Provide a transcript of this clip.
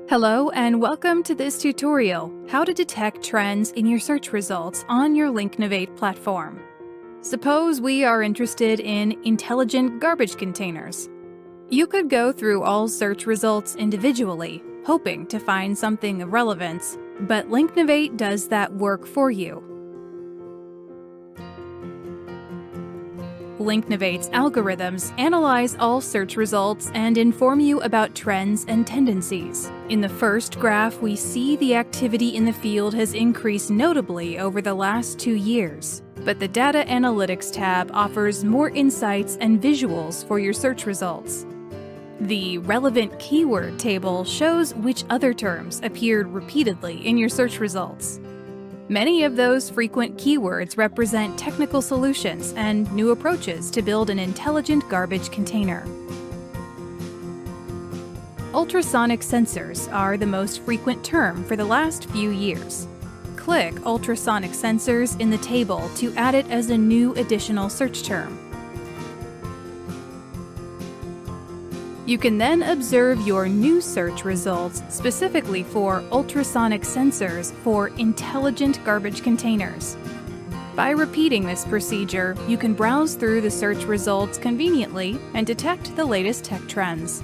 Hello and welcome to this tutorial, how to detect trends in your search results on your Linknovate platform. Suppose we are interested in intelligent garbage containers. You could go through all search results individually, hoping to find something of relevance, but Linknovate does that work for you. Linknovate's algorithms analyze all search results and inform you about trends and tendencies. In the first graph, we see the activity in the field has increased notably over the last 2 years. But the Data Analytics tab offers more insights and visuals for your search results. The Relevant Keyword table shows which other terms appeared repeatedly in your search results. Many of those frequent keywords represent technical solutions and new approaches to build an intelligent garbage container. Ultrasonic sensors are the most frequent term for the last few years. Click Ultrasonic Sensors in the table to add it as a new additional search term. You can then observe your new search results specifically for ultrasonic sensors for intelligent garbage containers. By repeating this procedure, you can browse through the search results conveniently and detect the latest tech trends.